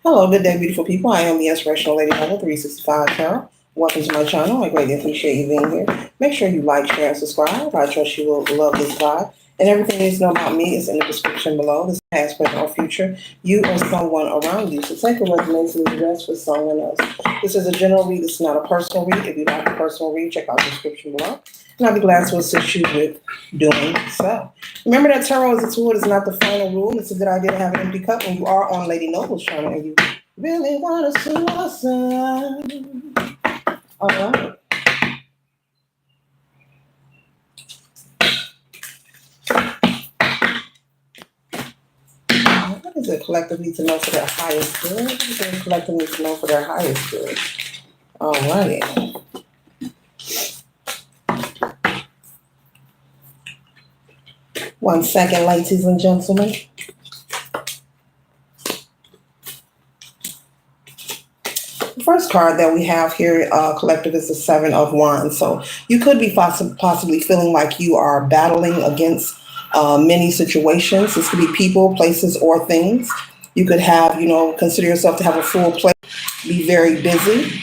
Hello, good day, beautiful people. I am the Inspirational Lady Noble 365 Tarot. Welcome to my channel. I greatly appreciate you being here. Make sure you like, share, and subscribe. I trust you will love this vibe. And everything you need to know about me is in the description below. This past, present, or future, you or someone around you. So take a resonates and rest for someone else. This is a general read. This is not a personal read. If you'd like a personal read, check out the description below. And I'll be glad to assist you with doing so. Remember that tarot is a tool. It's not the final rule. It's a good idea to have an empty cup when you are on Lady Noble's channel and you really want to see what's up. All right. What does the collective need to know for their highest good? What does the collective need to know for their highest good? All righty. One second, ladies and gentlemen. The first card that we have here, collective, is the Seven of Wands. So you could be possibly feeling like you are battling against many situations. This could be people, places, or things. You could have, consider yourself to have a full plate. Be very busy.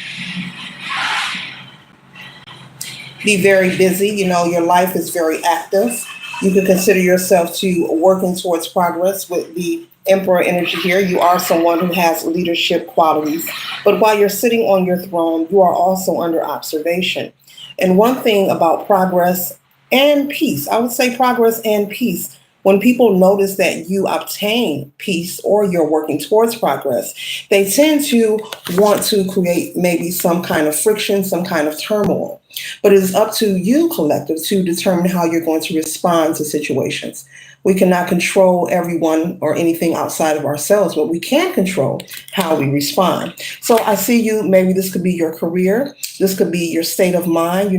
Be very busy. Your life is very active. You could consider yourself to working towards progress with the Emperor energy here. You are someone who has leadership qualities. But while you're sitting on your throne, you are also under observation. And one thing about progress and peace, I would say progress and peace, when people notice that you obtain peace or you're working towards progress, they tend to want to create maybe some kind of friction, some kind of turmoil. But it is up to you, collective, to determine how you're going to respond to situations. We cannot control everyone or anything outside of ourselves, but we can control how we respond. So I see you, maybe this could be your career. This could be your state of mind,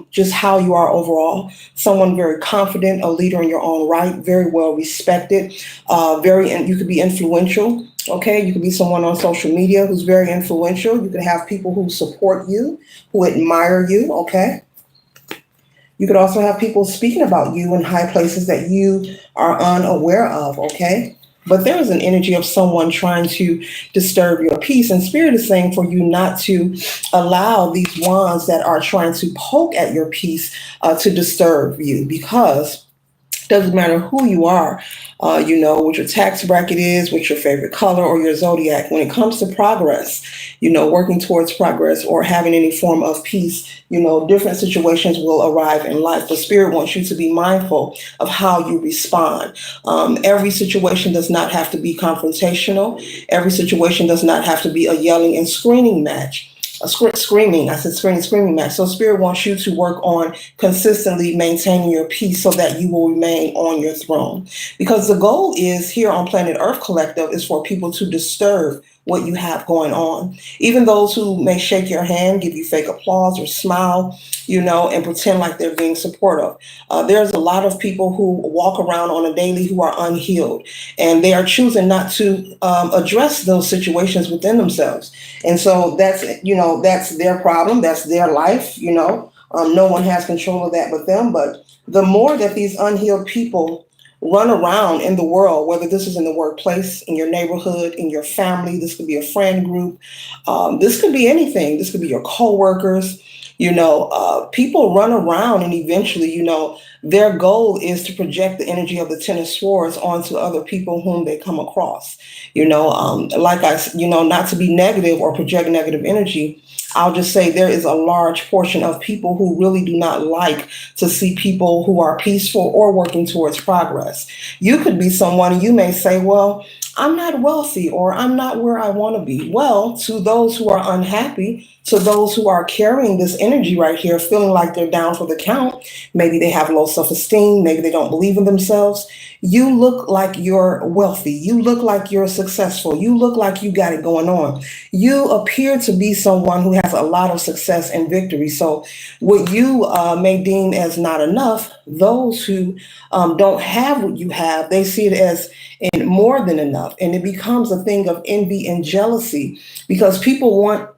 just how you are overall. Someone very confident, a leader in your own right, very well respected, you could be influential. Okay, you could be someone on social media who's very influential. You could have people who support you, who admire you. Okay. You could also have people speaking about you in high places that you are unaware of, okay? But there is an energy of someone trying to disturb your peace. And Spirit is saying for you not to allow these wands that are trying to poke at your peace to disturb you, because it doesn't matter who you are, what your tax bracket is, what your favorite color, or your zodiac. When it comes to progress, working towards progress or having any form of peace, different situations will arrive in life. But Spirit wants you to be mindful of how you respond. Every situation does not have to be confrontational. Every situation does not have to be a yelling and screaming match. Screaming match. So Spirit wants you to work on consistently maintaining your peace so that you will remain on your throne. Because the goal is here on Planet Earth Collective is for people to disturb what you have going on. Even those who may shake your hand, give you fake applause or smile, and pretend like they're being supportive. There's a lot of people who walk around on a daily who are unhealed, and they are choosing not to address those situations within themselves. And so that's their problem. That's their life. No one has control of that but them. But the more that these unhealed people run around in the world, whether this is in the workplace, in your neighborhood, in your family, this could be a friend group, this could be anything. This could be your coworkers. People run around and eventually, their goal is to project the energy of the Ten of Swords onto other people whom they come across. Not to be negative or project negative energy, I'll just say there is a large portion of people who really do not like to see people who are peaceful or working towards progress. You could be someone and you may say, well, I'm not wealthy or I'm not where I want to be. Well, to those who are unhappy, to those who are carrying this energy right here, feeling like they're down for the count, maybe they have low self-esteem, maybe they don't believe in themselves. You look like you're wealthy. You look like you're successful. You look like you got it going on. You appear to be someone who has a lot of success and victory. So what you may deem as not enough, those who don't have what you have, they see it as more than enough. And it becomes a thing of envy and jealousy because people want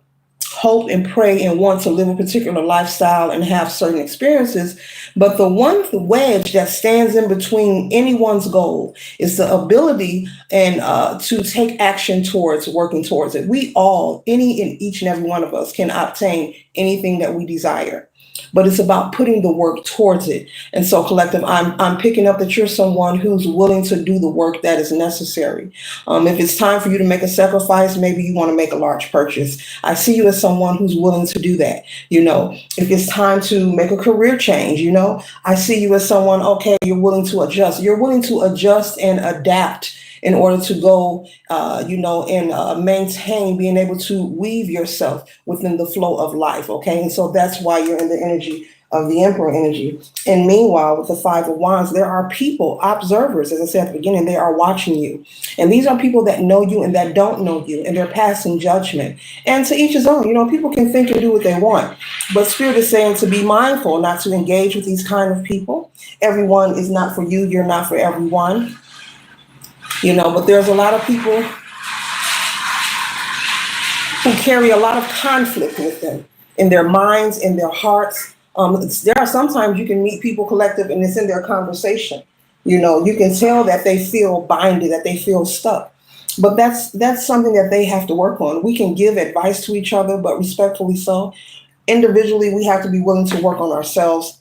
hope and pray and want to live a particular lifestyle and have certain experiences. But the one wedge that stands in between anyone's goal is the ability and to take action towards working towards it. We all, any and each and every one of us, can obtain anything that we desire. But it's about putting the work towards it. And so, collective, I'm picking up that you're someone who's willing to do the work that is necessary. If it's time for you to make a sacrifice, maybe you want to make a large purchase. I see you as someone who's willing to do that. If it's time to make a career change, I see you as someone, okay, you're willing to adjust. You're willing to adjust and adapt in order to go, and maintain being able to weave yourself within the flow of life. Okay. And so that's why you're in the energy of the Emperor energy. And meanwhile, with the Five of Wands, there are people, observers, as I said at the beginning, they are watching you. And these are people that know you and that don't know you, and they're passing judgment. And to each his own, people can think and do what they want. But Spirit is saying to be mindful, not to engage with these kind of people. Everyone is not for you. You're not for everyone. But there's a lot of people who carry a lot of conflict with them in their minds, in their hearts. There are sometimes you can meet people, collective, and it's in their conversation. You can tell that they feel binded, that they feel stuck. But that's something that they have to work on. We can give advice to each other, but respectfully so. Individually, we have to be willing to work on ourselves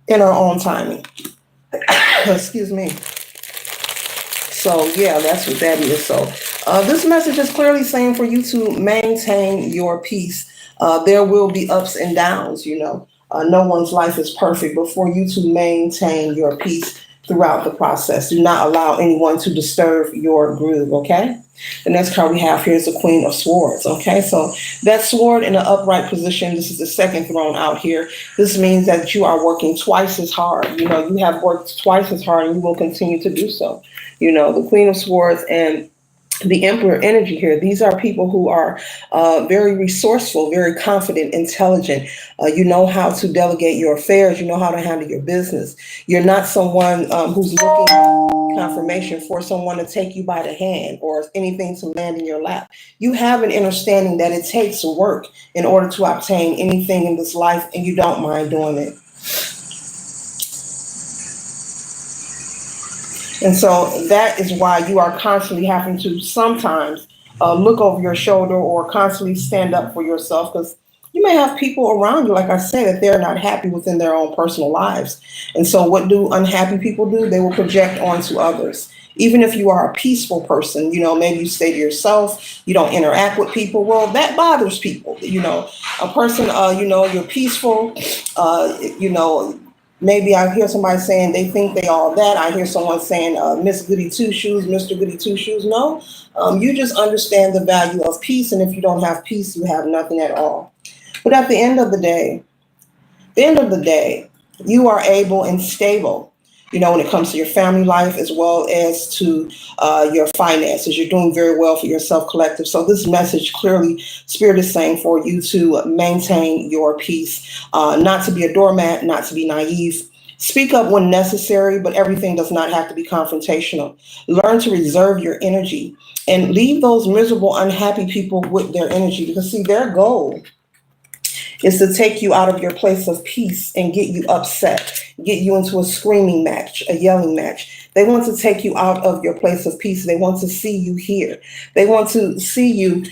in our own timing. Excuse me. So, yeah, that's what that is. So this message is clearly saying for you to maintain your peace. There will be ups and downs, no one's life is perfect, but for you to maintain your peace throughout the process. Do not allow anyone to disturb your groove, okay? The next card we have here is the Queen of Swords, okay? So that sword in an upright position, this is the second throne out here. This means that you are working twice as hard. You have worked twice as hard and you will continue to do so. The Queen of Swords and the Emperor energy here. These are people who are very resourceful, very confident, intelligent. You know how to delegate your affairs. You know how to handle your business. You're not someone who's looking confirmation for someone to take you by the hand or anything to land in your lap. You have an understanding that it takes work in order to obtain anything in this life, and you don't mind doing it. And so that is why you are constantly having to sometimes look over your shoulder or constantly stand up for yourself, because you may have people around you, like I said, that they're not happy within their own personal lives. And so what do unhappy people do? They will project onto others. Even if you are a peaceful person, maybe you stay to yourself, you don't interact with people. Well, that bothers people. A person, you're peaceful, maybe I hear somebody saying they think they all that. I hear someone saying, Miss Goody Two Shoes, Mr. Goody Two Shoes. No, you just understand the value of peace. And if you don't have peace, you have nothing at all. But at the end of the day, you are able and stable, when it comes to your family life as well as to your finances. You're doing very well for yourself, collective. So this message clearly, Spirit is saying for you to maintain your peace, not to be a doormat, not to be naive. Speak up when necessary, but everything does not have to be confrontational. Learn to reserve your energy and leave those miserable, unhappy people with their energy, because see, their goal is to take you out of your place of peace and get you upset, get you into a screaming match, a yelling match. They want to take you out of your place of peace. They want to see you here. They want to see you,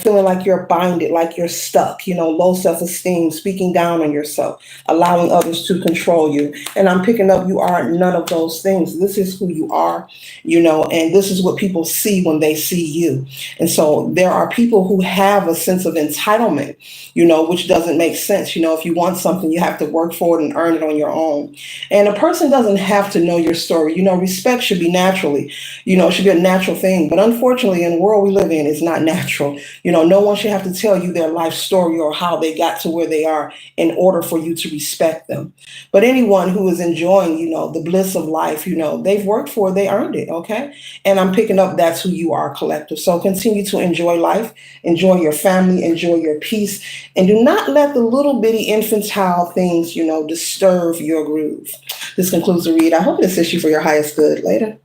feeling like you're binded, like you're stuck, low self-esteem, speaking down on yourself, allowing others to control you. And I'm picking up you are none of those things. This is who you are, and this is what people see when they see you. And so there are people who have a sense of entitlement, which doesn't make sense. If you want something, you have to work for it and earn it on your own. And a person doesn't have to know your story. Respect should be naturally, it should be a natural thing. But unfortunately, in the world we live in, it's not natural. No one should have to tell you their life story or how they got to where they are in order for you to respect them. But anyone who is enjoying, the bliss of life, they've worked for it, they earned it. Okay. And I'm picking up that's who you are, collective. So continue to enjoy life, enjoy your family, enjoy your peace, and do not let the little bitty infantile things, disturb your groove. This concludes the read. I hope it assists you for your highest good. Later.